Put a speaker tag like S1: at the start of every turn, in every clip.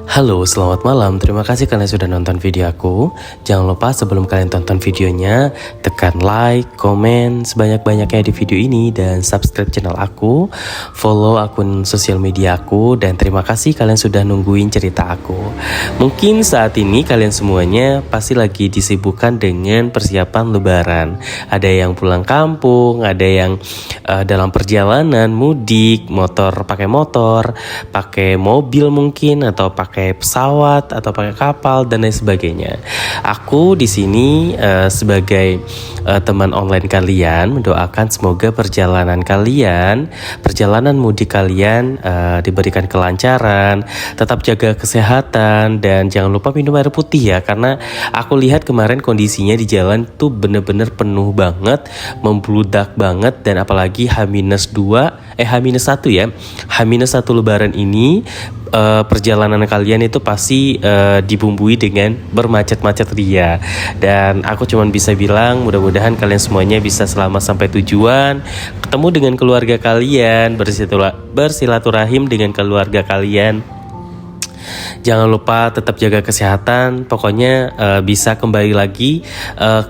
S1: Halo, selamat malam. Terima kasih kalian sudah nonton video aku. Jangan lupa sebelum kalian tonton videonya, tekan like, komen sebanyak-banyaknya di video ini dan subscribe channel aku, follow akun sosial media aku, dan terima kasih kalian sudah nungguin cerita aku. Mungkin saat ini kalian semuanya pasti lagi disibukkan dengan persiapan lebaran. Ada yang pulang kampung, ada yang dalam perjalanan mudik, pakai motor, pakai mobil mungkin, atau pakai pesawat atau pakai kapal dan lain sebagainya. Aku di sini sebagai teman online kalian mendoakan semoga perjalanan mudik kalian diberikan kelancaran, tetap jaga kesehatan dan jangan lupa minum air putih ya, karena aku lihat kemarin kondisinya di jalan tuh bener-bener penuh banget, membludak banget, dan apalagi H-1 ya, H-1 lebaran ini perjalanan kalian itu pasti dibumbui dengan bermacet-macet ria. Dan aku cuma bisa bilang mudah-mudahan kalian semuanya bisa selamat sampai tujuan, ketemu dengan keluarga kalian, bersilaturahim dengan keluarga kalian. Jangan lupa tetap jaga kesehatan. Pokoknya bisa kembali lagi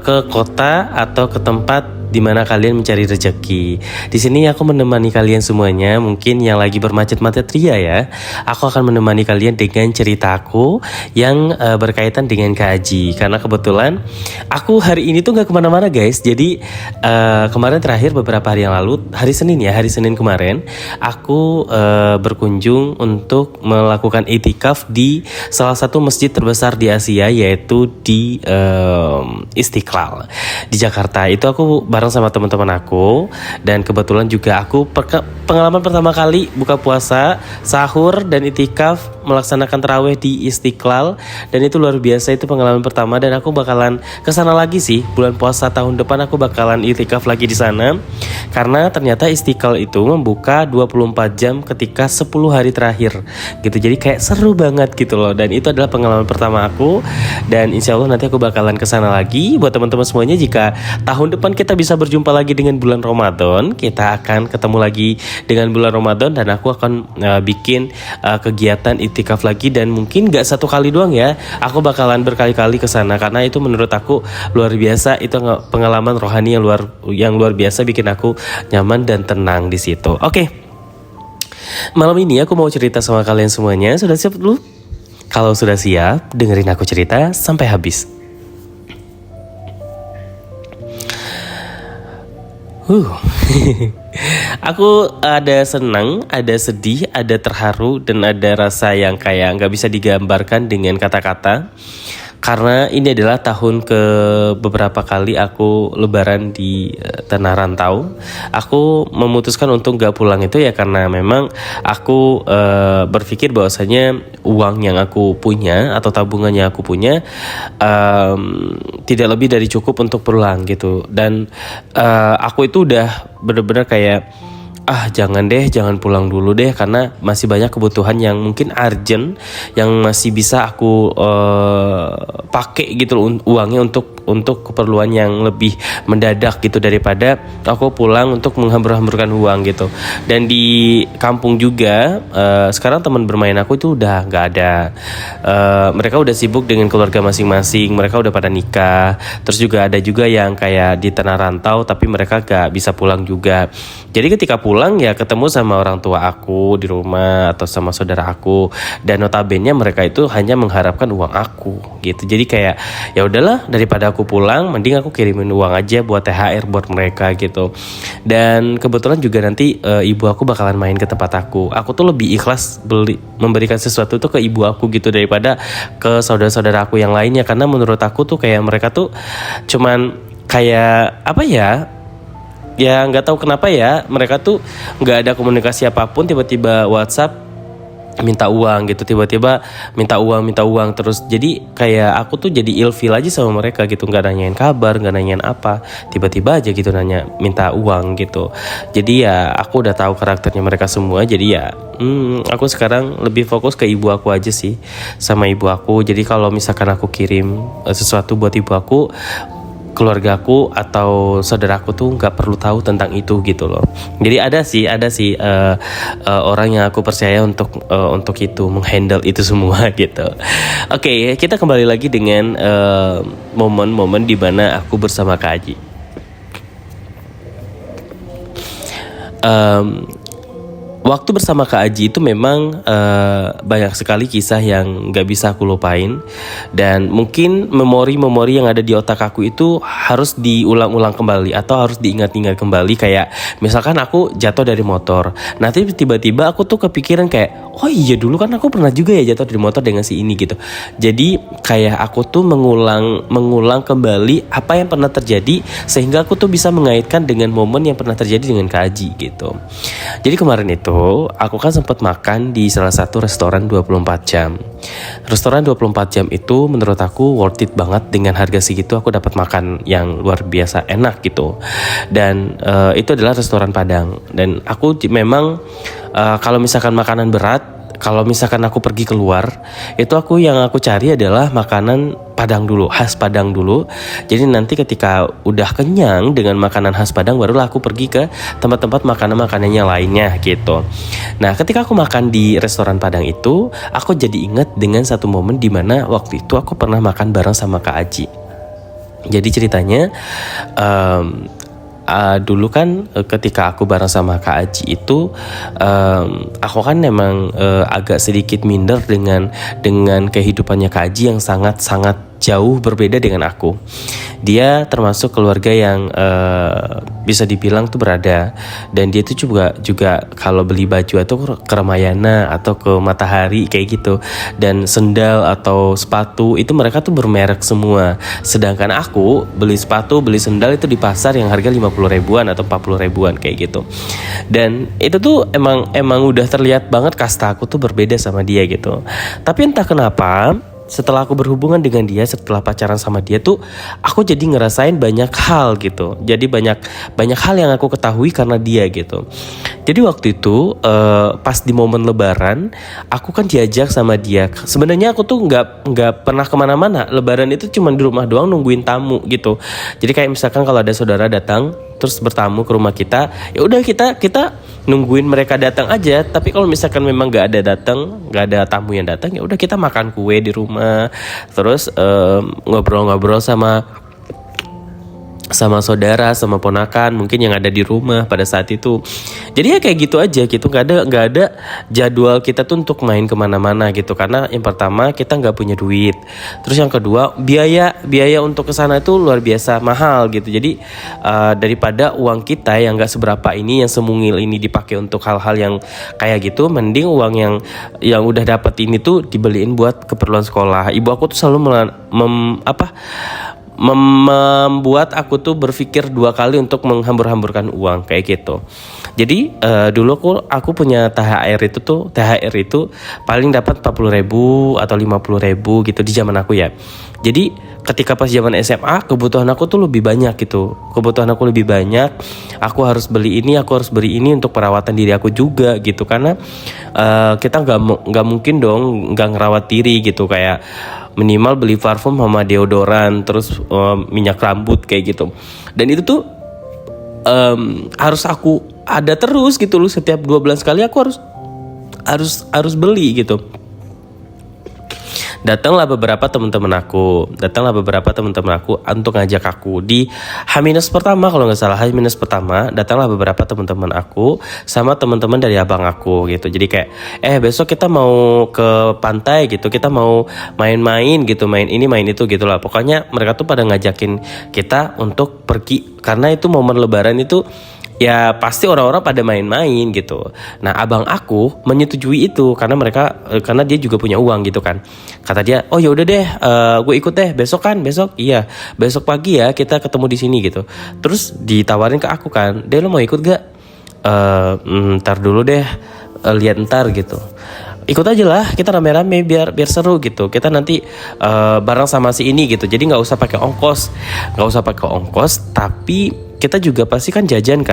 S1: ke kota atau ke tempat di mana kalian mencari rezeki. Di sini aku menemani kalian semuanya, mungkin yang lagi bermacet-macet ria ya. Aku akan menemani kalian dengan ceritaku yang berkaitan dengan Kak karena kebetulan aku hari ini tuh nggak kemana-mana guys. Jadi kemarin terakhir beberapa hari yang lalu, hari Senin kemarin, aku berkunjung untuk melakukan itikaf di salah satu masjid terbesar di Asia, yaitu di Istiqlal di Jakarta. Itu aku bareng sama teman-teman aku, dan kebetulan juga aku pengalaman pertama kali buka puasa, sahur dan itikaf melaksanakan tarawih di Istiqlal, dan itu luar biasa. Itu pengalaman pertama dan aku bakalan kesana lagi sih bulan puasa tahun depan. Aku bakalan itikaf lagi di sana karena ternyata Istiqlal itu membuka 24 jam ketika 10 hari terakhir gitu. Jadi kayak seru banget gitu loh, dan itu adalah pengalaman pertama aku, dan insya Allah nanti aku bakalan kesana lagi. Buat teman-teman semuanya, jika tahun depan kita bisa berjumpa lagi dengan bulan Ramadan, kita akan ketemu lagi dengan bulan Ramadan, dan aku akan bikin kegiatan itikaf lagi, dan mungkin gak satu kali doang ya, aku bakalan berkali-kali kesana karena itu menurut aku luar biasa. Itu pengalaman rohani yang luar biasa, bikin aku nyaman dan tenang di situ. Oke. Malam ini aku mau cerita sama kalian semuanya. Sudah siap dulu? Kalau sudah siap, dengerin aku cerita sampai habis. Aku ada senang, ada sedih, ada terharu, dan ada rasa yang kayak gak bisa digambarkan dengan kata-kata. Karena ini adalah tahun ke beberapa kali aku lebaran di tanah rantau. Aku memutuskan untuk gak pulang itu ya karena memang aku berpikir bahwasanya uang yang aku punya atau tabungan yang aku punya tidak lebih dari cukup untuk pulang gitu. Dan aku itu udah benar-benar kayak jangan pulang dulu deh, karena masih banyak kebutuhan yang mungkin urgent yang masih bisa aku pakai gitu loh, uangnya untuk keperluan yang lebih mendadak gitu, daripada aku pulang untuk menghambur-hamburkan uang gitu. Dan di kampung juga sekarang teman bermain aku itu udah nggak ada. Mereka udah sibuk dengan keluarga masing-masing, mereka udah pada nikah. Terus juga ada juga yang kayak di tanah rantau tapi mereka gak bisa pulang juga. Jadi ketika pulang ya ketemu sama orang tua aku di rumah atau sama saudara aku, dan notabene mereka itu hanya mengharapkan uang aku gitu. Jadi kayak ya udahlah, daripada aku pulang mending aku kirimin uang aja buat THR buat mereka gitu. Dan kebetulan juga nanti ibu aku bakalan main ke tempat aku. Aku tuh lebih ikhlas memberikan sesuatu tuh ke ibu aku gitu daripada ke saudara-saudara aku yang lainnya, karena menurut aku tuh kayak mereka tuh cuman kayak apa ya nggak tahu kenapa ya, mereka tuh nggak ada komunikasi apapun, tiba-tiba WhatsApp minta uang gitu, tiba-tiba minta uang terus. Jadi kayak aku tuh jadi ilfil aja sama mereka gitu, nggak nanyain kabar, nggak nanyain apa, tiba-tiba aja gitu nanya minta uang gitu. Jadi ya aku udah tahu karakternya mereka semua, jadi ya aku sekarang lebih fokus ke ibu aku aja sih, sama ibu aku. Jadi kalau misalkan aku kirim sesuatu buat ibu aku, keluargaku atau saudaraku tuh nggak perlu tahu tentang itu gitu loh. Jadi ada sih orang yang aku percaya untuk itu menghandle itu semua gitu. Oke, kita kembali lagi dengan momen-momen di mana aku bersama Kak Aji. Waktu bersama Kak Aji itu memang banyak sekali kisah yang gak bisa aku lupain. Dan mungkin memori-memori yang ada di otak aku itu harus diulang-ulang kembali atau harus diingat-ingat kembali. Kayak misalkan aku jatuh dari motor, nanti tiba-tiba aku tuh kepikiran kayak, oh iya dulu kan aku pernah juga ya jatuh dari motor dengan si ini gitu. Jadi kayak aku tuh mengulang kembali apa yang pernah terjadi, sehingga aku tuh bisa mengaitkan dengan momen yang pernah terjadi dengan Kak Aji gitu. Jadi kemarin itu aku kan sempat makan di salah satu restoran 24 jam. Restoran 24 jam itu menurut aku worth it banget. Dengan harga segitu aku dapat makan yang luar biasa enak gitu. Dan itu adalah restoran Padang. Dan aku memang kalau misalkan makanan berat, kalau misalkan aku pergi keluar, itu yang aku cari adalah makanan Padang dulu, khas Padang dulu. Jadi nanti ketika udah kenyang dengan makanan khas Padang, barulah aku pergi ke tempat-tempat makanannya lainnya gitu. Nah, ketika aku makan di restoran Padang itu, aku jadi ingat dengan satu momen di mana waktu itu aku pernah makan bareng sama Kak Aji. Jadi ceritanya dulu kan ketika aku bareng sama Kak Aji itu aku kan memang agak sedikit minder dengan kehidupannya Kak Aji yang sangat jauh berbeda dengan aku. Dia termasuk keluarga yang bisa dibilang tuh berada, dan dia tuh juga kalau beli baju atau ke Ramayana atau ke Matahari kayak gitu, dan sendal atau sepatu itu mereka tuh bermerek semua. Sedangkan aku beli sepatu, beli sendal itu di pasar yang harga 50 ribuan atau 40 ribuan kayak gitu. Dan itu tuh emang udah terlihat banget kasta aku tuh berbeda sama dia gitu. Tapi entah kenapa setelah aku berhubungan dengan dia, setelah pacaran sama dia tuh aku jadi ngerasain banyak hal gitu. Jadi banyak hal yang aku ketahui karena dia gitu. Jadi waktu itu pas di momen Lebaran, aku kan diajak sama dia. Sebenarnya aku tuh nggak pernah kemana-mana. Lebaran itu cuma di rumah doang nungguin tamu gitu. Jadi kayak misalkan kalau ada saudara datang terus bertamu ke rumah kita, ya udah kita nungguin mereka datang aja. Tapi kalau misalkan memang nggak ada tamu yang datang, ya udah kita makan kue di rumah, terus ngobrol-ngobrol sama saudara, sama ponakan mungkin yang ada di rumah pada saat itu. Jadi ya kayak gitu aja gitu, nggak ada jadwal kita tuh untuk main kemana-mana gitu, karena yang pertama kita nggak punya duit, terus yang kedua biaya untuk kesana itu luar biasa mahal gitu. Jadi daripada uang kita yang nggak seberapa ini, yang semungil ini dipakai untuk hal-hal yang kayak gitu, mending uang yang udah dapat ini tuh dibeliin buat keperluan sekolah. Ibu aku tuh selalu membuat aku tuh berpikir dua kali untuk menghambur-hamburkan uang kayak gitu. Jadi dulu aku punya THR itu paling dapat 40 ribu atau 50 ribu gitu di zaman aku ya. Jadi ketika pas zaman SMA kebutuhan aku tuh lebih banyak gitu. Aku harus beli ini untuk perawatan diri aku juga gitu. Karena kita nggak mungkin dong nggak ngerawat diri gitu, kayak minimal beli parfum sama deodoran, terus minyak rambut kayak gitu. Dan itu tuh harus aku ada terus gitu loh, setiap 2 bulan sekali aku harus beli gitu. Datanglah beberapa teman-teman aku untuk ngajak aku di H- pertama, kalau nggak salah H- pertama, datanglah beberapa teman-teman aku sama teman-teman dari abang aku gitu. Jadi kayak besok kita mau ke pantai gitu, kita mau main-main gitu, main ini main itu gitu lah. Pokoknya mereka tuh pada ngajakin kita untuk pergi, karena itu momen Lebaran itu ya pasti orang-orang pada main-main gitu. Nah abang aku menyetujui itu karena dia juga punya uang gitu kan. Kata dia, oh ya udah deh, gue ikut deh besok pagi ya kita ketemu di sini gitu. Terus ditawarin ke aku kan, lo mau ikut gak? Ntar dulu deh, lihat ntar gitu. Ikut aja lah, kita rame-rame biar seru gitu. Kita nanti bareng sama si ini gitu. Jadi nggak usah pakai ongkos, tapi kita juga pasti kan jajan.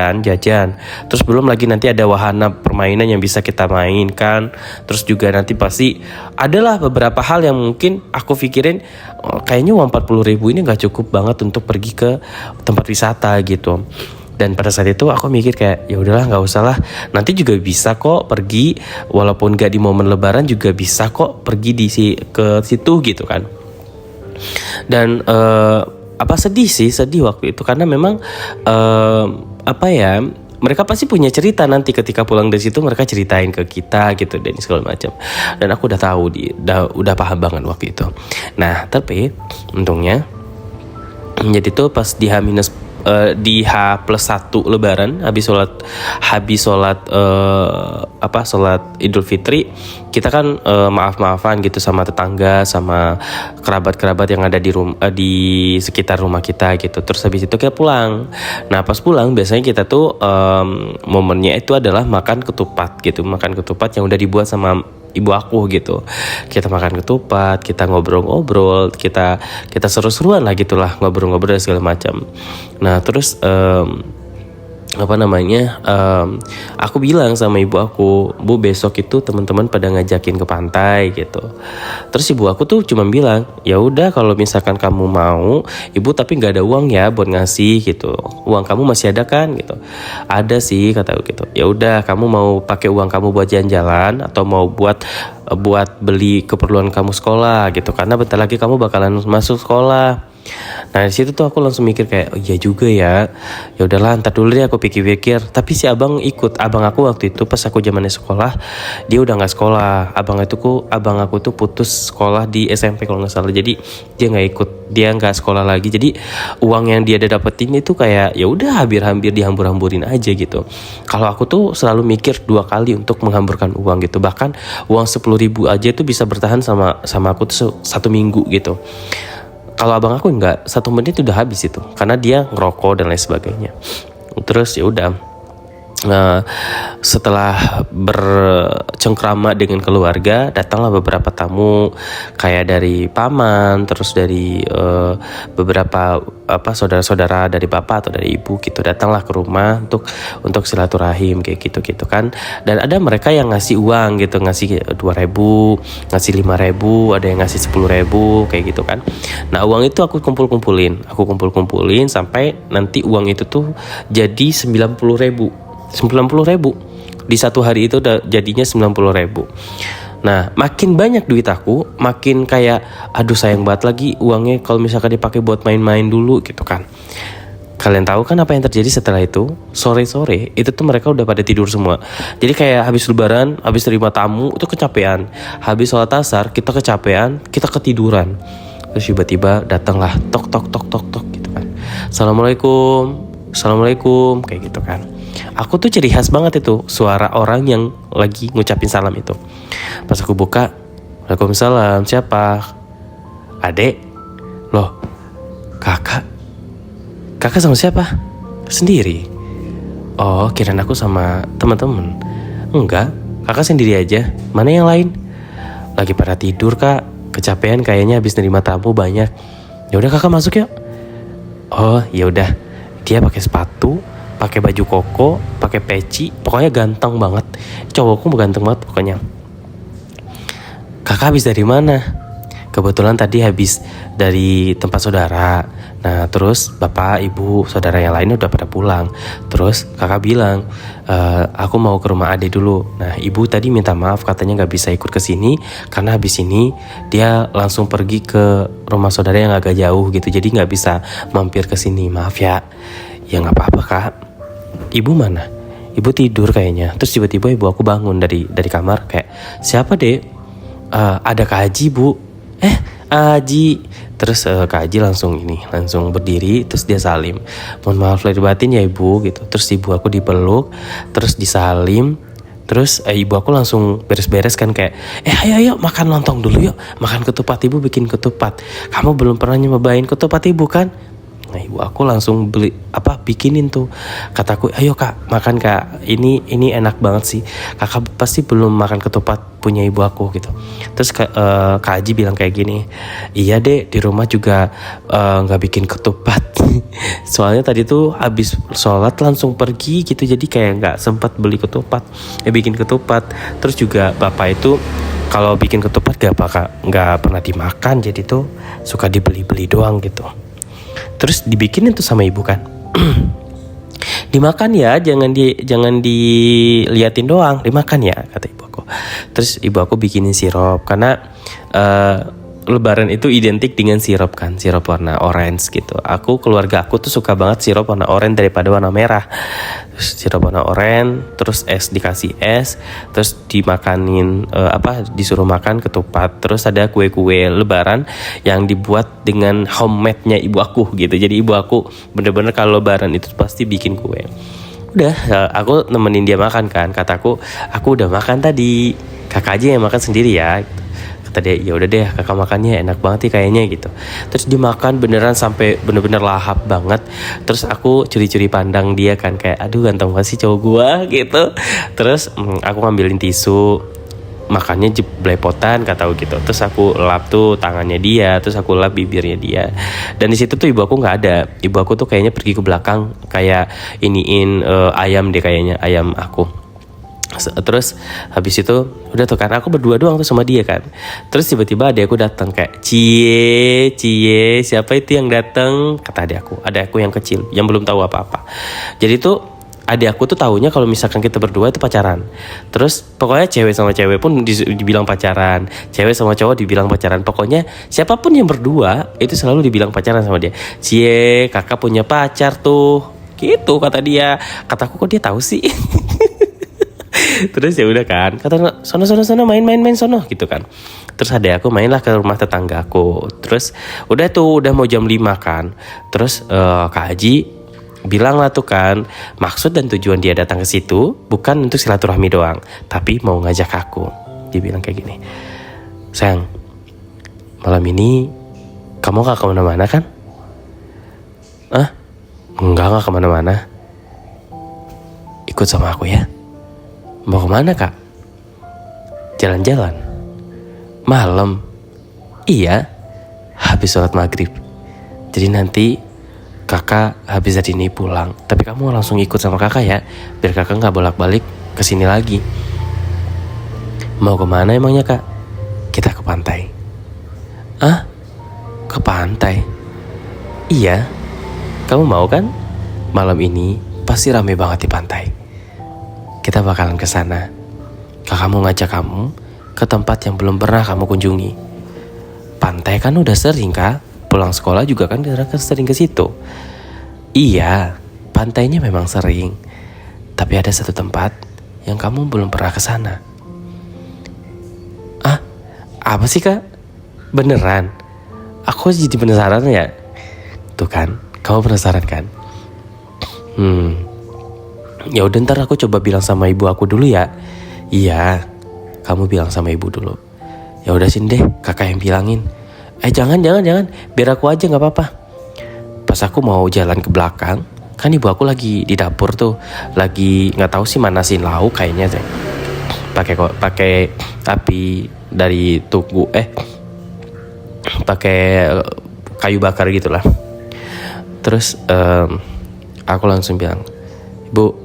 S1: Terus belum lagi nanti ada wahana permainan yang bisa kita mainkan. Terus juga nanti pasti adalah beberapa hal yang mungkin aku pikirin kayaknya uang 40.000 ini gak cukup banget untuk pergi ke tempat wisata gitu. Dan pada saat itu aku mikir kayak ya udahlah nggak usah lah, nanti juga bisa kok pergi walaupun gak di momen lebaran juga bisa kok pergi ke situ gitu kan. Dan sedih waktu itu karena memang mereka pasti punya cerita nanti ketika pulang dari situ, mereka ceritain ke kita gitu dan segala macam. Dan aku udah tahu udah paham banget waktu itu. Nah tapi untungnya jadi tuh pas di H+1 Lebaran habis sholat Idul Fitri, kita kan maaf-maafan gitu sama tetangga, sama kerabat-kerabat yang ada di sekitar rumah kita gitu. Terus habis itu kita pulang. Nah pas pulang biasanya kita tuh momennya itu adalah makan ketupat yang udah dibuat sama ibu aku gitu. Kita makan ketupat, kita ngobrol-ngobrol, kita seru-seruan lah gitulah, ngobrol-ngobrol dan segala macam. Nah terus aku bilang sama ibu aku, Bu besok itu teman-teman pada ngajakin ke pantai gitu. Terus ibu aku tuh cuma bilang, ya udah kalau misalkan kamu mau, ibu tapi nggak ada uang ya buat ngasih gitu. Uang kamu masih ada kan gitu? Ada sih kata aku gitu. Ya udah kamu mau pakai uang kamu buat jalan-jalan atau mau buat beli keperluan kamu sekolah gitu, karena bentar lagi kamu bakalan masuk sekolah. Nah di situ tuh aku langsung mikir kayak, oh iya juga ya. Ya udahlah, ntar dulu deh aku pikir-pikir. Tapi si abang ikut. Abang aku waktu itu pas aku zamannya sekolah, dia udah nggak sekolah. Abang aku tuh putus sekolah di SMP kalau nggak salah. Jadi dia nggak ikut, dia nggak sekolah lagi. Jadi uang yang dia ada dapetin itu kayak ya udah hampir dihambur-hamburin aja gitu. Kalau aku tuh selalu mikir 2 kali untuk menghamburkan uang gitu. Bahkan uang 10.000 aja tuh bisa bertahan sama aku tuh 1 minggu gitu. Kalau abang aku enggak, 1 menit udah habis itu, karena dia ngerokok dan lain sebagainya. Terus ya udah, setelah bercengkrama dengan keluarga, datanglah beberapa tamu kayak dari paman, terus dari beberapa saudara-saudara dari bapak atau dari ibu gitu, datanglah ke rumah untuk silaturahim kayak gitu kan. Dan ada mereka yang ngasih uang gitu, ngasih 2.000, ngasih 5.000, ada yang ngasih 10.000 kayak gitu kan. Nah uang itu aku kumpulin sampai nanti uang itu tuh jadi 90.000 di satu hari itu udah jadinya 90.000. Nah makin banyak duit aku, makin kayak aduh sayang banget lagi uangnya kalau misalkan dipakai buat main-main dulu gitu kan. Kalian tahu kan apa yang terjadi setelah itu? Sore-sore itu tuh mereka udah pada tidur semua. Jadi kayak habis lebaran, habis terima tamu itu kecapean, habis sholat asar kita kecapean, kita ketiduran. Terus tiba-tiba datanglah tok gitu kan. Assalamualaikum kayak gitu kan. Aku tuh ciri khas banget itu suara orang yang lagi ngucapin salam itu. Pas aku buka, Waalaikumsalam, siapa? Adek? Loh, kakak sama siapa? Sendiri? Oh, kirain aku sama teman-teman. Enggak, kakak sendiri aja. Mana yang lain? Lagi pada tidur kak, kecapean kayaknya habis nerima tamu banyak. Ya udah kakak masuk yuk. Oh, ya udah. Dia pakai sepatu, pakai baju koko, pakai peci, pokoknya ganteng banget. Cowokku ganteng banget pokoknya. Kakak habis dari mana? Kebetulan tadi habis dari tempat saudara. Nah terus bapak, ibu, saudara yang lainnya udah pada pulang. Terus kakak bilang, aku mau ke rumah adik dulu. Nah ibu tadi minta maaf, katanya gak bisa ikut ke sini karena habis ini dia langsung pergi ke rumah saudara yang agak jauh gitu. Jadi gak bisa mampir ke sini. Maaf ya. Ya gak apa-apa kak. Ibu mana? Ibu tidur kayaknya. Terus tiba-tiba ibu aku bangun dari kamar kayak, siapa dek? Ada Kak Haji bu. Haji. Terus Kak Haji langsung berdiri, terus dia salim. Mohon maaf lahir batin ya ibu gitu. Terus ibu aku dipeluk, terus disalim. Terus ibu aku langsung beres-beres kan kayak, ayo makan lontong dulu yuk. Makan ketupat, ibu bikin ketupat. Kamu belum pernah nyobain ketupat ibu kan? Nah ibu aku langsung bikinin tuh. Kataku, ayo kak makan kak, ini enak banget sih, kakak pasti belum makan ketupat punya ibu aku gitu. Terus Kak Aji bilang kayak gini, iya dek di rumah juga gak bikin ketupat. Soalnya tadi tuh habis sholat langsung pergi gitu, jadi kayak gak sempat beli ketupat, bikin ketupat. Terus juga bapak itu kalau bikin ketupat gak pernah dimakan, jadi tuh suka dibeli-beli doang gitu. Terus dibikinin tuh sama ibu kan. Dimakan ya, jangan diliatin doang, dimakan ya kata ibu aku. Terus ibu aku bikinin sirup karena Lebaran itu identik dengan sirup kan, sirup warna orange gitu. Keluarga aku tuh suka banget sirup warna orange daripada warna merah. Terus sirup warna orange, terus dikasih es, terus dimakanin disuruh makan ketupat. Terus ada kue-kue Lebaran yang dibuat dengan homemade-nya ibu aku gitu. Jadi ibu aku bener-bener kalau Lebaran itu pasti bikin kue. Udah, aku nemenin dia makan kan. Kataku, aku udah makan tadi, kakak aja yang makan sendiri ya gitu. Kata dia, ya udah deh kakak makannya enak banget nih kayaknya gitu. Terus dimakan beneran sampai bener-bener lahap banget. Terus aku curi-curi pandang dia kan, kayak aduh ganteng banget sih cowok gua gitu. Terus aku ngambilin tisu, makannya belepotan kata aku gitu. Terus aku lap tuh tangannya dia, terus aku lap bibirnya dia. Dan di situ tuh ibu aku nggak ada. Ibu aku tuh kayaknya pergi ke belakang, kayak iniin ayam deh kayaknya, ayam aku. Terus habis itu udah tuh kan aku berdua doang tuh sama dia kan. Terus tiba-tiba adek aku datang kayak cie siapa itu yang datang, kata adek aku yang kecil yang belum tahu apa-apa. Jadi tuh adek aku tuh taunya kalau misalkan kita berdua itu pacaran. Terus pokoknya cewek sama cewek pun dibilang pacaran, cewek sama cowok dibilang pacaran. Pokoknya siapapun yang berdua itu selalu dibilang pacaran sama dia. Cie, kakak punya pacar tuh gitu kata dia. Kataku, kok dia tahu sih? Terus ya udah kan, kata sono main sono gitu kan. Terus adek aku mainlah ke rumah tetanggaku. Terus udah mau jam 5 kan. Terus Kak Haji bilang lah tuh kan, maksud dan tujuan dia datang ke situ bukan untuk silaturahmi doang, tapi mau ngajak aku. Dia bilang kayak gini, sayang, malam ini kamu gak kemana-mana kan? Enggak kemana-mana. Ikut sama aku ya. Mau kemana kak? Jalan-jalan? Malam? Iya, habis sholat maghrib. Jadi nanti kakak habis dari ini pulang, tapi kamu langsung ikut sama kakak ya, biar kakak gak bolak-balik kesini lagi. Mau kemana emangnya kak? Kita ke pantai. Ke pantai? Iya, kamu mau kan? Malam ini pasti rame banget di pantai. Kita bakalan ke sana. Kakak mau ngajak kamu ke tempat yang belum pernah kamu kunjungi. Pantai kan udah sering kak. Pulang sekolah juga kan sering ke situ. Iya, pantainya memang sering. Tapi ada satu tempat yang kamu belum pernah ke sana. Apa sih kak? Beneran? Aku jadi penasaran ya. Tuh kan, kamu penasaran kan? Ya udah ntar aku coba bilang sama ibu aku dulu ya. Iya, kamu bilang sama ibu dulu. Ya udah sini deh, kakak yang bilangin. Jangan, biar aku aja nggak apa-apa. Pas aku mau jalan ke belakang, kan ibu aku lagi di dapur tuh, lagi nggak tahu sih manasin lauk kayaknya deh. Pakai api dari tungku, pakai kayu bakar gitulah. Terus aku langsung bilang, Bu,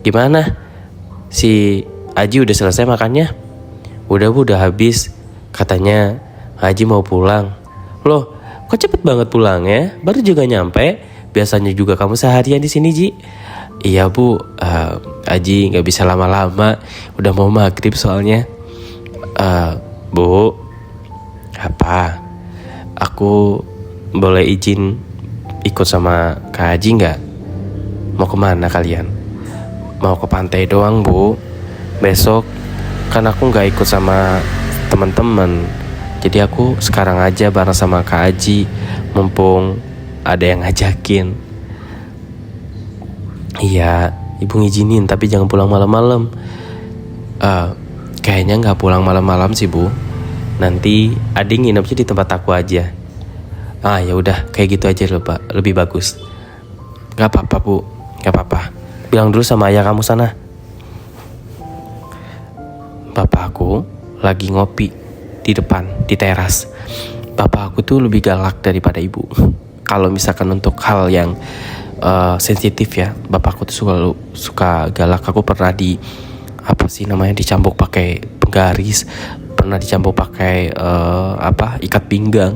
S1: gimana? Si Aji udah selesai makannya? Udah Bu, udah habis. Katanya Aji mau pulang. Loh, kok cepet banget pulang ya? Baru juga nyampe. Biasanya juga kamu seharian di sini, Ji. Iya Bu, Aji nggak bisa lama-lama. Udah mau maghrib soalnya. Bu, apa? Aku boleh izin ikut sama Kak Haji nggak? Mau kemana kalian? Mau ke pantai doang Bu. Besok kan aku nggak ikut sama teman-teman. Jadi aku sekarang aja bareng sama Kak Haji, mumpung ada yang ngajakin. Iya, ibu ngizinin tapi jangan pulang malam-malam. Kayaknya nggak pulang malam-malam sih Bu. Nanti adik nginepnya di tempat aku aja. Ah ya udah kayak gitu aja loh Pak, lebih bagus. Gak apa-apa Bu, gak apa-apa. Bilang dulu sama ayah kamu sana. Bapak aku lagi ngopi di depan, di teras. Bapak aku tuh lebih galak daripada ibu. Kalau misalkan untuk hal yang sensitif ya, bapakku tuh suka galak. Aku pernah dicambuk pakai penggaris, pernah dicambuk pakai ikat pinggang,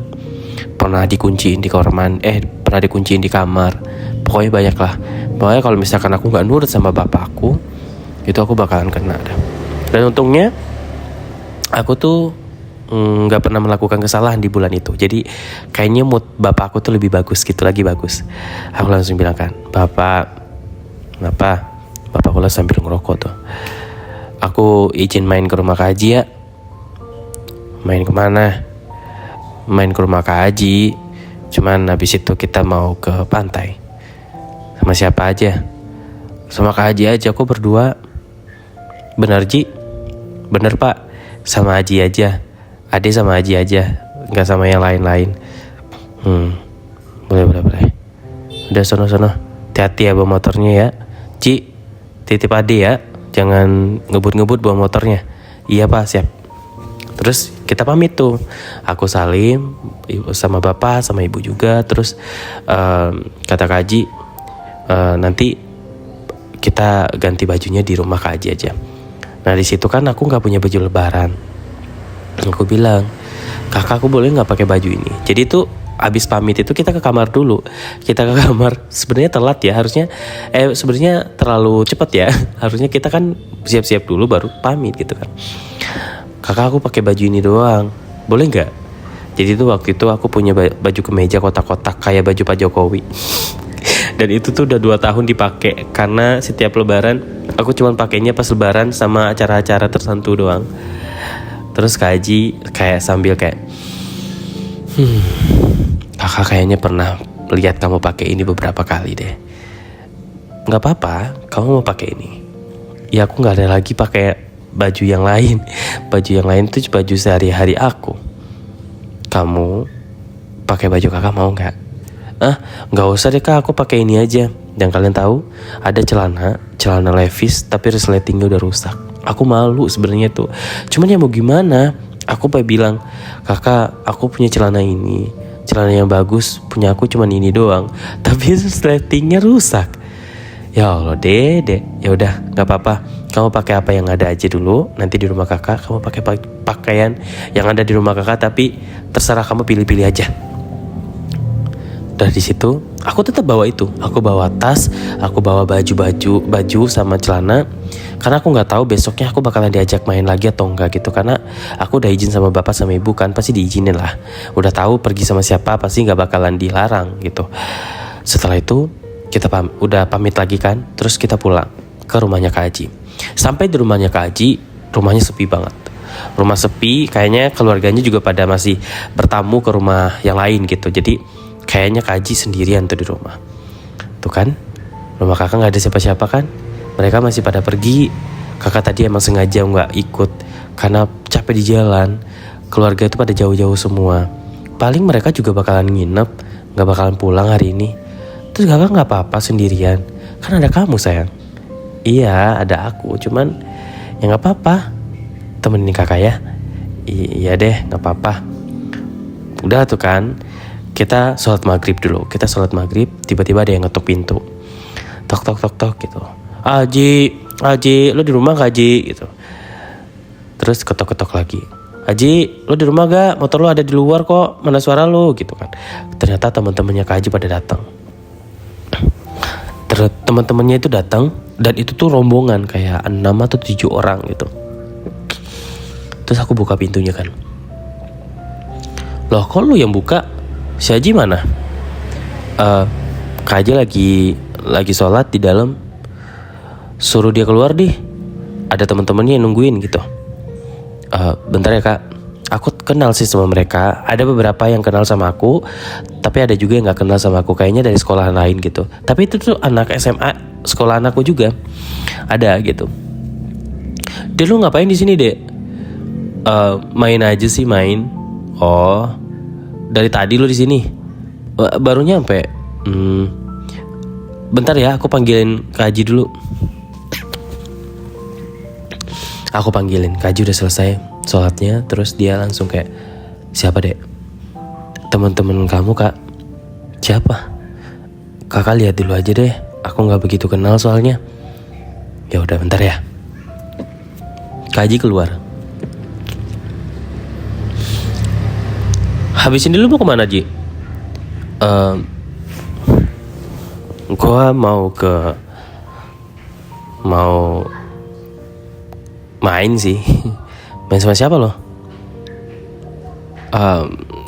S1: pernah dikunciin di pernah dikunciin di kamar. Pokoknya banyak lah. Pokoknya kalau misalkan aku nggak nurut sama bapakku, itu aku bakalan kena dah. Dan untungnya aku tuh nggak pernah melakukan kesalahan di bulan itu. Jadi kayaknya mood bapak aku tuh lebih bagus gitu, lagi bagus. Aku langsung bilang kan, Bapak, kenapa? Bapak aku sambil ngerokok tuh. Aku izin main ke rumah Kak Haji ya. Main kemana? Main ke rumah Kak Haji. Cuman habis itu kita mau ke pantai. Sama siapa aja? Sama Kak Haji aja, aku berdua. Benar Ji? Bener Pak, sama Haji aja. Ade sama Haji aja, nggak sama yang lain-lain. Boleh. Udah sono. Hati-hati ya bawa motornya ya. Ci, titip Ade ya. Jangan ngebut-ngebut bawa motornya. Iya Pak, siap. Terus kita pamit tuh. Aku salim sama bapak, sama ibu juga. Terus kata Kak Haji, nanti kita ganti bajunya di rumah Kak Haji aja. Nah di situ kan aku nggak punya baju lebaran. Aku bilang, kakak aku boleh nggak pakai baju ini? Jadi tuh abis pamit itu kita ke kamar dulu. Kita ke kamar, sebenarnya telat ya, harusnya sebenarnya terlalu cepat ya. Harusnya kita kan siap-siap dulu baru pamit gitu kan. Kakak aku pakai baju ini doang, boleh nggak? Jadi tuh waktu itu aku punya baju kemeja kotak-kotak kayak baju Pak Jokowi. Dan itu tuh udah 2 tahun dipakai, karena setiap lebaran aku cuma pakainya pas lebaran sama acara-acara tertentu doang. Terus Kak Haji kayak sambil kayak kakak kayaknya pernah lihat kamu pakai ini beberapa kali deh. Gak apa-apa, kamu mau pakai ini. Ya aku gak ada lagi pakai baju yang lain. Baju yang lain tuh baju sehari-hari aku. Kamu pakai baju kakak mau gak? Gak usah deh Kak, aku pakai ini aja. Dan kalian tahu, ada celana Levi's tapi resletingnya udah rusak. Aku malu sebenarnya tuh. Cuman ya mau gimana? Aku pengen bilang, kakak, aku punya celana ini, celana yang bagus, punya aku cuman ini doang. Tapi resletingnya rusak. Ya Allah, Dede. Ya udah, nggak apa-apa. Kamu pakai apa yang ada aja dulu. Nanti di rumah kakak, kamu pakai pakaian yang ada di rumah kakak. Tapi terserah kamu pilih-pilih aja. Dari situ aku tetap bawa itu. Aku bawa tas, aku bawa baju sama celana, karena aku nggak tahu besoknya aku bakalan diajak main lagi atau enggak gitu. Karena aku udah izin sama bapak sama ibu kan, pasti diizinin lah. Udah tahu pergi sama siapa pasti nggak bakalan dilarang gitu. Setelah itu kita udah pamit lagi kan, terus kita pulang ke rumahnya Kak Haji. Sampai di rumahnya Kak Haji, rumahnya sepi banget. Rumah sepi, kayaknya keluarganya juga pada masih bertamu ke rumah yang lain gitu. Jadi kayaknya Kak Haji sendirian tuh di rumah. Tuh kan, rumah kakak gak ada siapa-siapa kan. Mereka masih pada pergi. Kakak tadi emang sengaja gak ikut karena capek di jalan. Keluarga itu pada jauh-jauh semua. Paling mereka juga bakalan nginep, gak bakalan pulang hari ini. Terus kakak gak apa-apa sendirian. Kan ada kamu sayang. Iya ada aku, cuman ya gak apa-apa, temenin kakak ya. Iya deh gak apa-apa. Udah tuh kan, kita sholat maghrib dulu. Kita sholat maghrib, tiba-tiba ada yang ngetok pintu. Tok gitu. Haji, lo di rumah gak Haji? Gitu. Terus ketok-ketok lagi. Haji, lo di rumah gak? Motor lo ada di luar kok. Mana suara lo? Gitu kan. Ternyata teman-temannya Kak Haji pada datang. Teman-temannya itu datang, dan itu tuh rombongan kayak 6 atau 7 orang gitu. Terus aku buka pintunya kan. Loh kok lu yang buka? Si Haji mana? Kak Haji lagi sholat di dalam. Suruh dia keluar deh. Ada teman-temannya yang nungguin gitu. Bentar ya Kak. Aku kenal sih sama mereka. Ada beberapa yang kenal sama aku, tapi ada juga yang nggak kenal sama aku. Kayaknya dari sekolah lain gitu. Tapi itu tuh anak SMA, sekolah anakku juga. Ada gitu. Dek lu ngapain di sini Dek? Main aja sih main. Oh. Dari tadi lo di sini? Baru nyampe. Bentar ya, aku panggilin Kak Haji dulu. Aku panggilin, Kak Haji udah selesai sholatnya. Terus dia langsung kayak, siapa dek? Teman-teman kamu kak. Siapa? Kakak lihat dulu aja deh, aku gak begitu kenal soalnya. Ya udah bentar ya. Kak Haji keluar. Habis ini lu mau kemana Ji? Gua mau main sih. Main sama siapa lo?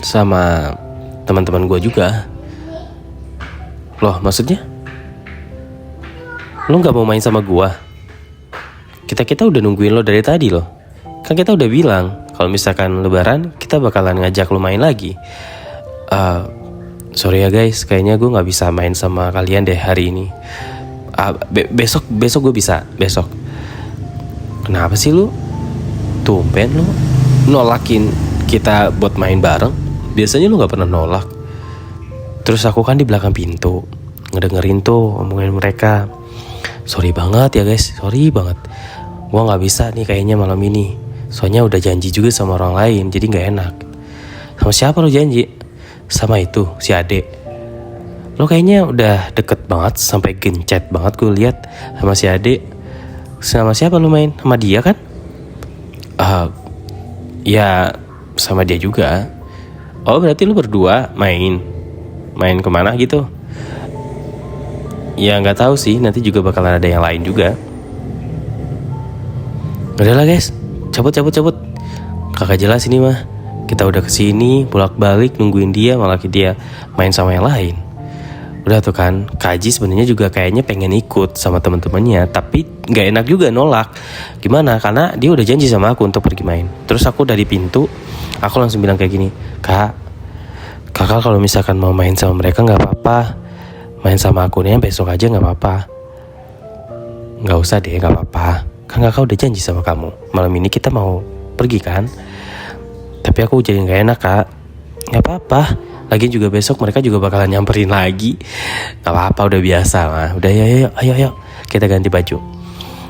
S1: Sama teman-teman gue juga. Loh maksudnya? Lo gak mau main sama gue? Kita udah nungguin lo dari tadi loh. Kan kita udah bilang kalau misalkan lebaran kita bakalan ngajak lo main lagi. Sorry ya guys, kayaknya gue gak bisa main sama kalian deh hari ini. Besok gue bisa. Besok. Kenapa sih lu? Tumben lu nolakin kita buat main bareng. Biasanya lu gak pernah nolak. Terus aku kan di belakang pintu ngedengerin tuh omongan mereka. Sorry banget ya guys, sorry banget. Gua gak bisa nih kayaknya malam ini. Soalnya udah janji juga sama orang lain, jadi gak enak. Sama siapa lu janji? Sama itu, si Ade. Lo kayaknya udah deket banget, sampai gencet banget gue lihat sama si Ade. Sama siapa lu main? Sama dia kan? Ya sama dia juga. Oh berarti lu berdua main kemana gitu? Ya nggak tahu sih, nanti juga bakalan ada yang lain juga. Udahlah guys, cabut. Kakak jelas ini mah. Kita udah kesini bolak-balik nungguin dia, malah dia main sama yang lain. Udah tuh kan, Kak Haji sebenarnya juga kayaknya pengen ikut sama teman-temannya, tapi nggak enak juga nolak. Gimana? Karena dia udah janji sama aku untuk pergi main. Terus aku dari pintu, aku langsung bilang kayak gini, kakak kalau misalkan mau main sama mereka nggak apa-apa, main sama aku nih besok aja nggak apa-apa. Nggak usah deh, nggak apa-apa. Kan kakak udah janji sama kamu, malam ini kita mau pergi kan? Tapi aku jadi nggak enak kak. Nggak apa-apa. Lagian juga besok mereka juga bakalan nyamperin lagi. Gak apa-apa, udah biasa mah. Udah ayo kita ganti baju.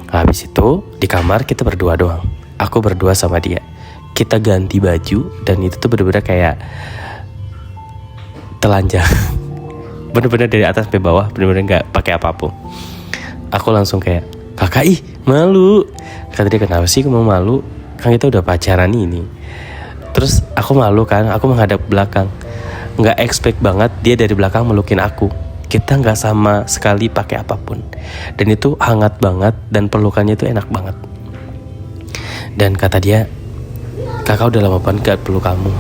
S1: Habis itu di kamar kita berdua doang. Aku berdua sama dia. Kita ganti baju dan itu tuh bener-bener kayak telanjang. Bener-bener dari atas sampai bawah, bener-bener gak pakai apapun. Aku langsung kayak, kakak malu. Kata dia, kenapa sih kamu malu? Kan kita udah pacaran ini. Terus aku malu kan, aku menghadap belakang. Nggak expect banget dia dari belakang melukin aku. Kita nggak sama sekali pakai apapun. Dan itu hangat banget dan pelukannya itu enak banget. Dan kata dia, kakak udah lama banget gak peluk kamu.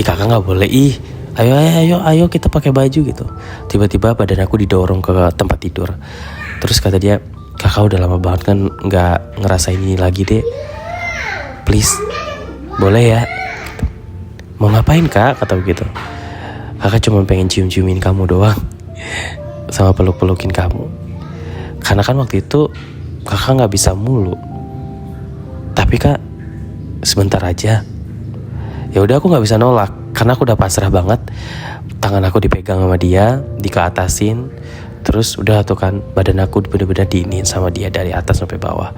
S1: Ih kakak nggak boleh. Ayo kita pakai baju gitu. Tiba-tiba badan aku didorong ke tempat tidur. Terus kata dia, kakak udah lama banget kan nggak ngerasain ini lagi deh. Please, boleh ya? Mau ngapain kak? Kata begitu. Kakak cuma pengen cium-ciumin kamu doang, sama peluk-pelukin kamu. Karena kan waktu itu kakak gak bisa mulu. Tapi kak, sebentar aja. Ya udah aku gak bisa nolak, karena aku udah pasrah banget. Tangan aku dipegang sama dia, dikeatasin. Terus udah tuh kan, badan aku bener-bener diinin sama dia dari atas sampai bawah.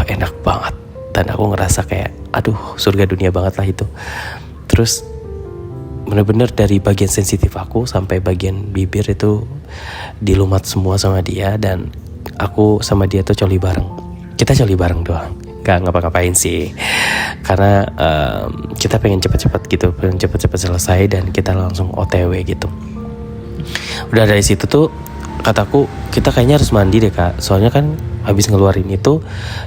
S1: Enak banget. Dan aku ngerasa kayak, aduh surga dunia banget lah itu. Terus bener-bener dari bagian sensitif aku sampai bagian bibir itu dilumat semua sama dia. Dan aku sama dia tuh coli bareng. Kita coli bareng doang, gak ngapa-ngapain sih. Karena kita pengen cepet-cepet gitu, pengen cepet-cepet selesai dan kita langsung OTW gitu. Udah dari situ tuh kataku, kita kayaknya harus mandi deh kak. Soalnya kan habis ngeluarin itu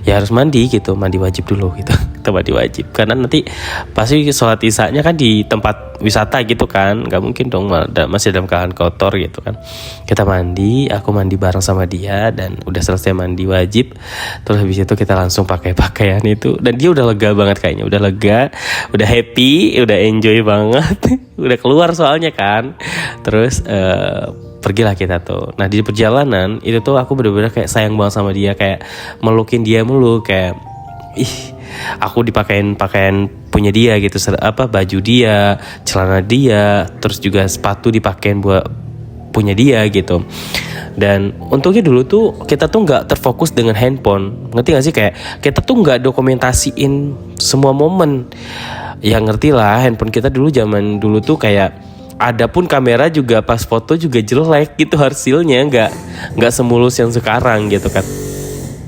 S1: ya harus mandi gitu, mandi wajib dulu gitu. Kita mandi wajib karena nanti pasti sholat isya-nya kan di tempat wisata gitu kan, nggak mungkin dong masih dalam keadaan kotor gitu kan. Kita mandi, aku mandi bareng sama dia dan udah selesai mandi wajib. Terus habis itu kita langsung pakai pakaian itu dan dia udah lega banget kayaknya, udah lega, udah happy, udah enjoy banget. Udah keluar soalnya kan. Terus pergilah kita tuh. Nah di perjalanan itu tuh aku bener-bener kayak sayang banget sama dia, kayak melukin dia mulu, kayak aku dipakein pakaian punya dia gitu, baju dia, celana dia, terus juga sepatu dipakein buat punya dia gitu. Dan untungnya dulu tuh kita tuh nggak terfokus dengan handphone, ngerti gak sih, kayak kita tuh nggak dokumentasiin semua momen. Ya ngerti lah, handphone kita dulu zaman dulu tuh kayak ada pun kamera juga pas foto juga jelek gitu hasilnya, nggak semulus yang sekarang gitu kan.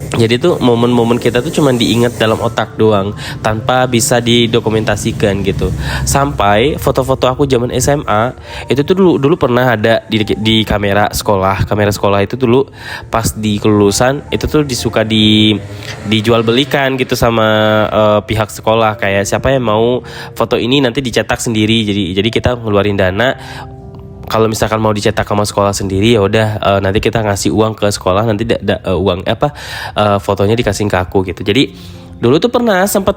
S1: Jadi tuh momen-momen kita tuh cuma diingat dalam otak doang, tanpa bisa didokumentasikan gitu. Sampai foto-foto aku zaman SMA itu tuh dulu pernah ada di kamera sekolah. Kamera sekolah itu dulu pas di kelulusan itu tuh dijual belikan gitu sama pihak sekolah, kayak siapa yang mau foto ini nanti dicetak sendiri. Jadi kita ngeluarin dana. Kalau misalkan mau dicetak sama sekolah sendiri ya udah, nanti kita ngasih uang ke sekolah, nanti fotonya dikasih ke aku gitu. Jadi dulu tuh pernah sempat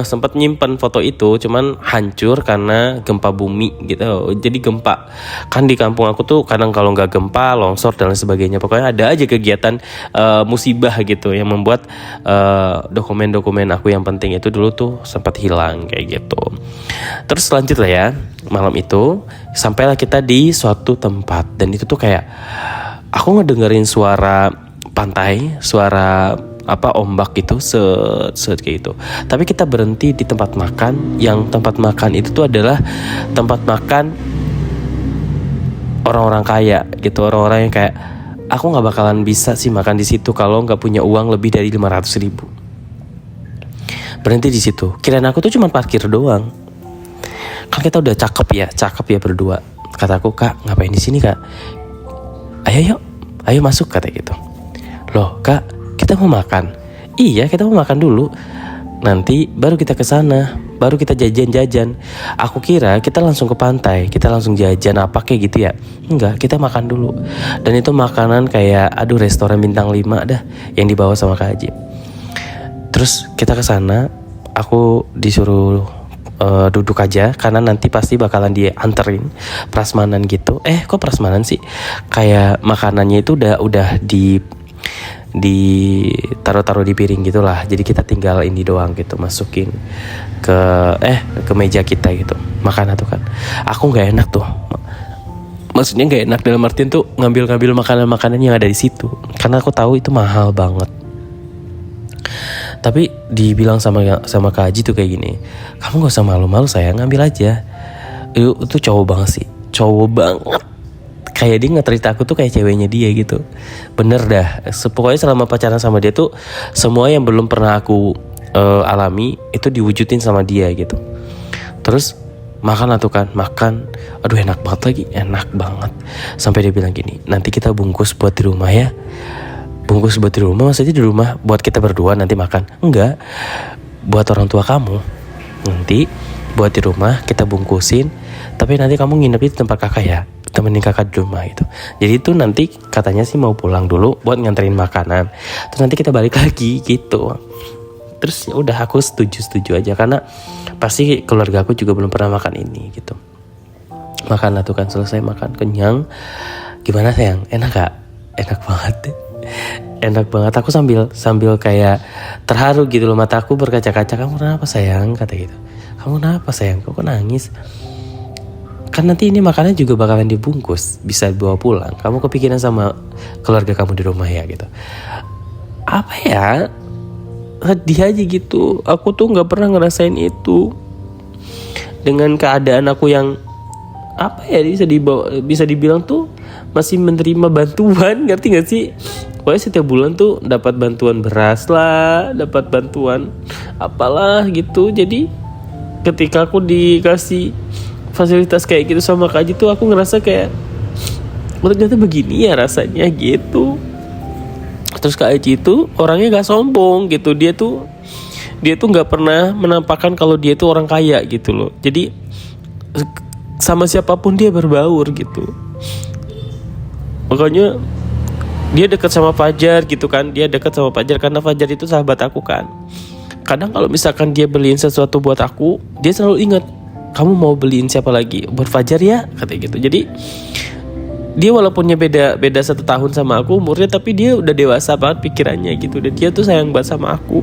S1: sempat nyimpen foto itu, cuman hancur karena gempa bumi gitu. Jadi gempa kan di kampung aku tuh kadang kalau nggak gempa longsor dan lain sebagainya, pokoknya ada aja kegiatan musibah gitu yang membuat dokumen-dokumen aku yang penting itu dulu tuh sempat hilang kayak gitu. Terus lanjut lah ya, malam itu sampailah kita di suatu tempat, dan itu tuh kayak aku ngedengerin suara pantai, suara ombak gitu, set kayak gitu. Tapi kita berhenti di tempat makan, yang tempat makan itu tuh adalah tempat makan orang-orang kaya gitu, orang-orang yang kayak aku nggak bakalan bisa sih makan di situ kalau nggak punya uang lebih dari 500.000. Berhenti di situ. Kirain aku tuh cuma parkir doang. Kan kita udah cakep ya berdua. Kataku, "Kak, ngapain di sini, Kak?" Ayo masuk," kata gitu. "Loh, Kak, kita mau makan." "Iya, kita mau makan dulu. Nanti baru kita ke sana, baru kita jajan-jajan." Aku kira kita langsung ke pantai, kita langsung jajan apa kayak gitu ya. Enggak, kita makan dulu. Dan itu makanan kayak restoran bintang 5 dah yang dibawa sama Kak Haji. Terus kita ke sana, aku disuruh duduk aja karena nanti pasti bakalan dianterin prasmanan gitu. Kok prasmanan sih? Kayak makanannya itu udah ditaruh di piring gitulah. Jadi kita tinggal ini doang gitu, masukin ke meja kita gitu. Makan tuh kan. Aku nggak enak tuh. Maksudnya nggak enak dalam artian tuh ngambil makanan yang ada di situ, karena aku tahu itu mahal banget. Tapi dibilang sama Kak Haji tuh kayak gini, "Kamu gak usah malu-malu sayang, ngambil aja." Itu cowok banget sih, cowok banget. Kayak dia nge-treat aku tuh kayak ceweknya dia gitu. Bener dah, pokoknya selama pacaran sama dia tuh semua yang belum pernah aku alami itu diwujudin sama dia gitu. Terus makan makan. Aduh enak banget. Sampai dia bilang gini, "Nanti kita bungkus buat di rumah ya." Bungkus buat di rumah, maksudnya di rumah buat kita berdua nanti makan? Enggak, buat orang tua kamu. Nanti buat di rumah kita bungkusin, tapi nanti kamu nginep di tempat kakak ya, temenin kakak di rumah gitu. Jadi itu nanti katanya sih mau pulang dulu buat nganterin makanan, terus nanti kita balik lagi gitu. Terus ya udah, aku setuju aja karena pasti keluarga aku juga belum pernah makan ini gitu. Makan kan, selesai makan kenyang. Gimana sayang, enak gak? Enak banget. Enak banget. Aku sambil kayak terharu gitu loh, mataku berkaca-kaca. "Kamu kenapa sayang?" kata gitu. "Kamu kenapa sayang? Kok nangis?" "Kan nanti ini makanan juga bakalan dibungkus, bisa bawa pulang. Kamu kepikiran sama keluarga kamu di rumah ya?" gitu. Apa ya, sedih aja gitu. Aku tuh nggak pernah ngerasain itu dengan keadaan aku yang bisa dibilang tuh masih menerima bantuan, ngerti gak sih? Pokoknya setiap bulan tuh dapat bantuan beras lah, dapat bantuan apalah gitu. Jadi ketika aku dikasih fasilitas kayak gitu sama Kak Haji tuh aku ngerasa kayak, ternyata begini ya rasanya gitu. Terus Kak Haji itu orangnya gak sombong gitu. Dia tuh gak pernah menampakkan kalau dia tuh orang kaya gitu loh. Jadi sama siapapun dia berbaur gitu. Makanya dia dekat sama Fajar gitu kan. Dia dekat sama Fajar karena Fajar itu sahabat aku kan. Kadang kalau misalkan dia beliin sesuatu buat aku, dia selalu ingat, "Kamu mau beliin siapa lagi? Buat Fajar ya?" katanya gitu. Jadi dia walaupunnya beda 1 tahun sama aku umurnya, tapi dia udah dewasa banget pikirannya gitu, dan dia tuh sayang banget sama aku.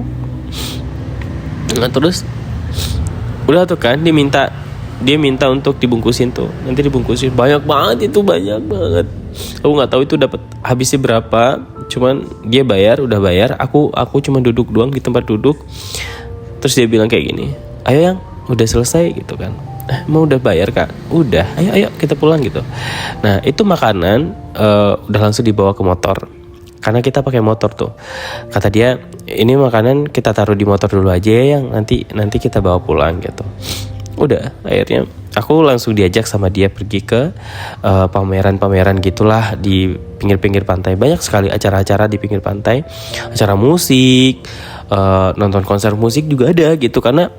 S1: Nah terus udah tuh kan dia minta untuk dibungkusin tuh, nanti dibungkusin banyak banget aku nggak tahu itu dapat habisnya berapa, cuman dia udah bayar, aku cuma duduk doang di tempat duduk. Terus dia bilang kayak gini, ayo yang udah selesai gitu kan, mau udah bayar kak, udah, ayo kita pulang gitu. Nah itu makanan udah langsung dibawa ke motor, karena kita pakai motor tuh. Kata dia, ini makanan kita taruh di motor dulu aja ya, yang nanti kita bawa pulang gitu. Udah, akhirnya aku langsung diajak sama dia pergi ke pameran-pameran gitulah di pinggir-pinggir pantai. Banyak sekali acara-acara di pinggir pantai, acara musik, nonton konser musik juga ada gitu. Karena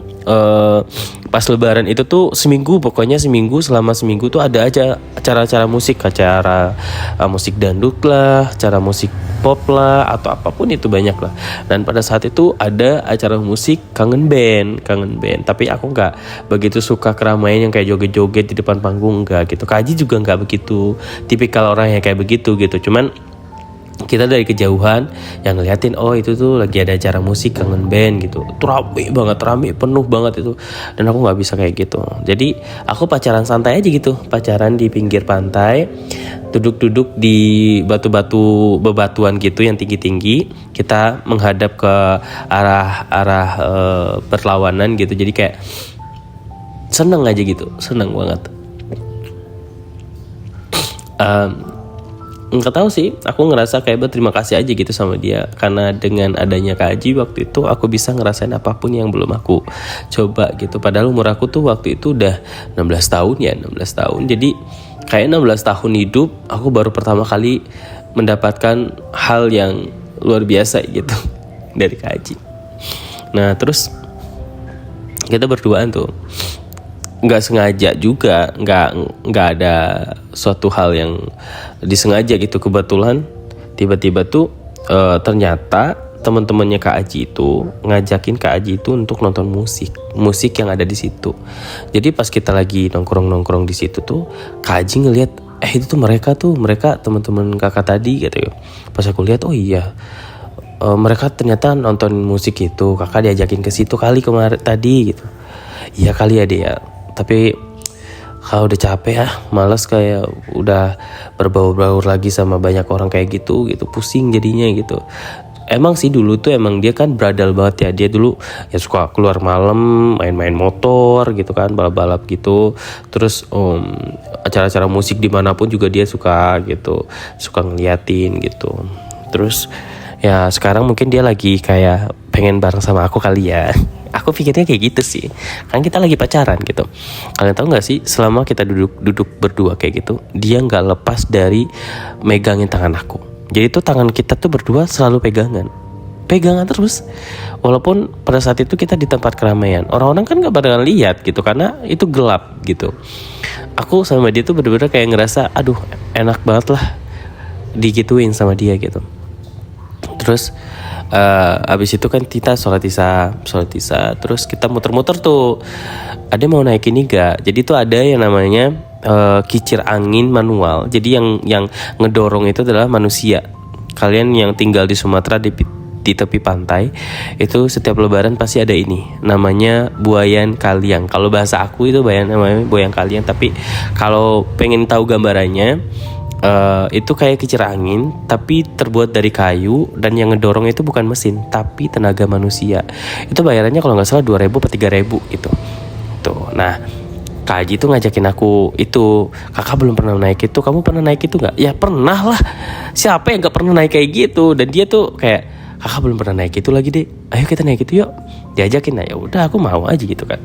S1: pas lebaran itu tuh selama seminggu tuh ada aja acara-acara musik, musik dangdut lah, acara musik pop lah, atau apapun itu banyak lah. Dan pada saat itu ada acara musik kangen band. Tapi aku nggak begitu suka keramaian yang kayak joget-joget di depan panggung, enggak gitu. Kak Aji juga nggak begitu tipikal orang yang kayak begitu gitu. Cuman kita dari kejauhan yang ngeliatin, oh itu tuh lagi ada acara musik kangen band gitu. Itu rame penuh banget itu. Dan aku nggak bisa kayak gitu. Jadi aku pacaran santai aja gitu, pacaran di pinggir pantai, duduk-duduk di bebatuan gitu yang tinggi-tinggi. Kita menghadap ke arah perlawanan gitu. Jadi kayak seneng aja gitu, seneng banget. Nggak tahu sih, aku ngerasa kayak berterima kasih aja gitu sama dia, karena dengan adanya Kak Aji waktu itu aku bisa ngerasain apapun yang belum aku coba gitu. Padahal umur aku tuh waktu itu udah 16 tahun. Jadi kayak 16 tahun hidup aku baru pertama kali mendapatkan hal yang luar biasa gitu dari Kak Aji. Nah terus kita berduaan tuh, nggak sengaja juga, nggak ada suatu hal yang disengaja gitu. Kebetulan tiba-tiba tuh ternyata teman-temannya Kak Aji itu ngajakin Kak Aji itu untuk nonton musik yang ada di situ. Jadi pas kita lagi nongkrong di situ tuh, Kak Aji ngelihat itu tuh mereka teman-teman kakak tadi gitu ya. Pas aku lihat, oh iya, mereka ternyata nonton musik itu, kakak diajakin ke situ kali kemarin tadi gitu. Iya kali ya dia, tapi kalau udah capek ya, malas, kayak udah berbaur lagi sama banyak orang kayak gitu, pusing jadinya gitu. Emang sih dulu tuh emang dia kan bradal banget ya, dia dulu ya suka keluar malam, main-main motor gitu kan, balap-balap gitu. Terus acara-acara musik dimanapun juga dia suka gitu, suka ngeliatin gitu. Terus ya sekarang mungkin dia lagi kayak pengen bareng sama aku kali ya. Aku pikirnya kayak gitu sih, kan kita lagi pacaran gitu. Kalian tahu nggak sih, selama kita duduk berdua kayak gitu, dia nggak lepas dari megangin tangan aku. Jadi tuh tangan kita tuh berdua selalu pegangan terus. Walaupun pada saat itu kita di tempat keramaian, orang-orang kan nggak bakalan lihat gitu karena itu gelap gitu. Aku sama dia tuh bener-bener kayak ngerasa, aduh enak banget lah digituin sama dia gitu. Terus abis itu kan kita sholat isya, terus kita muter-muter tuh. Ada mau naik ini gak? Jadi tuh ada yang namanya kicir angin manual. Jadi yang ngedorong itu adalah manusia. Kalian yang tinggal di Sumatera di tepi pantai itu setiap lebaran pasti ada ini, namanya buayan kaliang. Kalau bahasa aku itu namanya buayan kaliang. Tapi kalau pengen tahu gambarannya, itu kayak kicir angin tapi terbuat dari kayu, dan yang ngedorong itu bukan mesin tapi tenaga manusia. Itu bayarannya kalau nggak salah 2.000 atau 3.000 gitu. Tuh, nah Kak Haji tuh ngajakin aku itu, kakak belum pernah naik itu, kamu pernah naik itu nggak? Ya pernah lah, siapa yang nggak pernah naik kayak gitu. Dan dia tuh kayak, kakak belum pernah naik itu lagi deh, ayo kita naik itu yuk, diajakin. Nah ya udah aku mau aja gitu kan.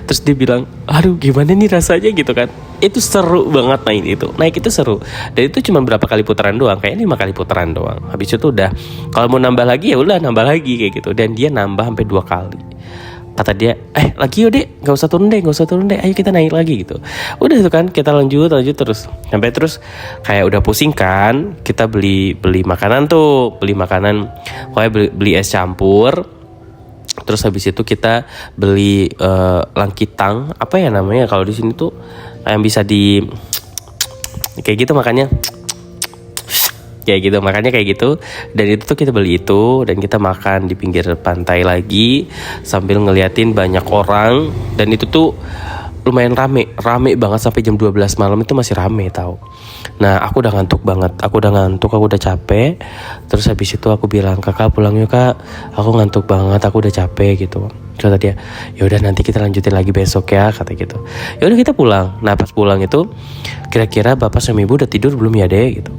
S1: Terus dia bilang, aduh gimana nih rasanya gitu kan. Itu seru banget naik itu seru. Dan itu cuma berapa kali putaran doang, kayaknya 5 kali putaran doang. Habis itu udah, kalau mau nambah lagi ya udah nambah lagi kayak gitu. Dan dia nambah sampai 2 kali. Kata dia, lagi yuk dek, gak usah turun deh, ayo kita naik lagi gitu. Udah itu kan, kita lanjut terus. Sampai terus kayak udah pusing kan, kita beli makanan, pokoknya beli es campur. Terus habis itu kita beli langkitang, apa ya namanya kalau di sini tuh, yang bisa di kayak gitu makannya, kayak gitu. Makanya kayak gitu. Dan itu tuh kita beli itu dan kita makan di pinggir pantai lagi sambil ngeliatin banyak orang. Dan itu tuh lumayan rame banget sampai jam 12 malam itu masih rame tahu. Nah aku udah ngantuk banget, aku udah capek. Terus habis itu aku bilang, kakak pulang yuk kak, aku ngantuk banget, aku udah capek gitu. Kata dia, ya udah nanti kita lanjutin lagi besok ya, kata gitu. Ya udah kita pulang. Nah pas pulang itu kira-kira bapak sama ibu udah tidur belum ya deh gitu.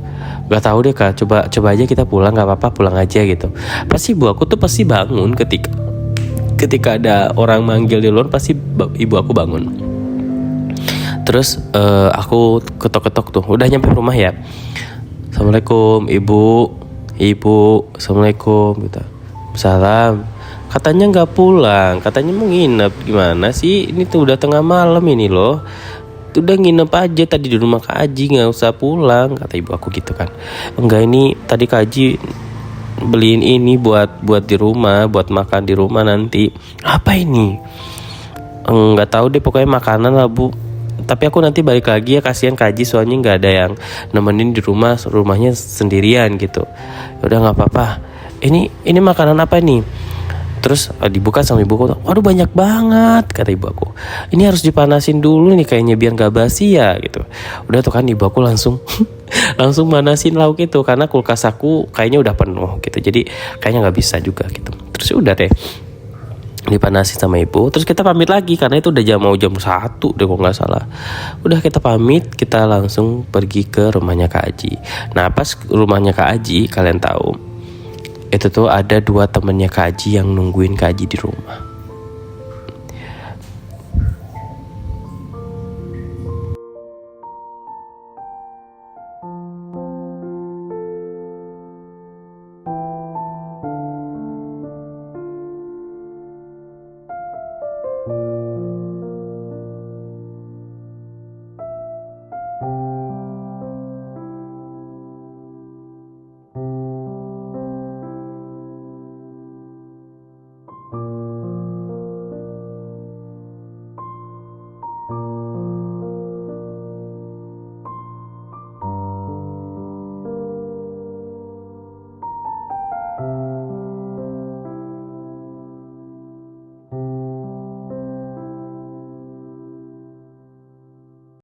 S1: Gak tahu deh kak, coba aja kita pulang, nggak apa-apa pulang aja gitu. Pasti ibu aku tuh pasti bangun ketika ada orang manggil di luar, pasti ibu aku bangun. Terus aku ketok-ketok tuh, udah nyampe rumah ya. Assalamualaikum ibu, assalamualaikum gitu. Salam. Katanya nggak pulang, katanya mau nginep. Gimana sih? Ini tuh udah tengah malam ini loh. Udah nginep aja tadi di rumah Kak Aji, nggak usah pulang, kata ibu aku gitu kan. Enggak, ini tadi Kak Aji beliin ini buat di rumah, buat makan di rumah nanti. Apa ini? Nggak tahu deh, pokoknya makanan lah bu. Tapi aku nanti balik lagi ya, kasihan Kak Aji soalnya nggak ada yang nemenin di rumahnya sendirian gitu. Udah nggak apa-apa. Ini makanan apa nih? Terus dibuka sama ibu aku, waduh banyak banget, kata ibu aku. Ini harus dipanasin dulu nih kayaknya biar gak basi ya gitu. Udah tuh kan ibu aku langsung manasin lauk itu karena kulkas aku kayaknya udah penuh gitu. Jadi kayaknya gak bisa juga gitu. Terus udah deh dipanasin sama ibu. Terus kita pamit lagi karena itu udah mau jam 1 deh kok gak salah. Udah kita pamit, kita langsung pergi ke rumahnya Kak Aji. Nah pas rumahnya Kak Aji, kalian tahu itu tuh ada 2 temennya Kak Aji yang nungguin Kak Aji di rumah.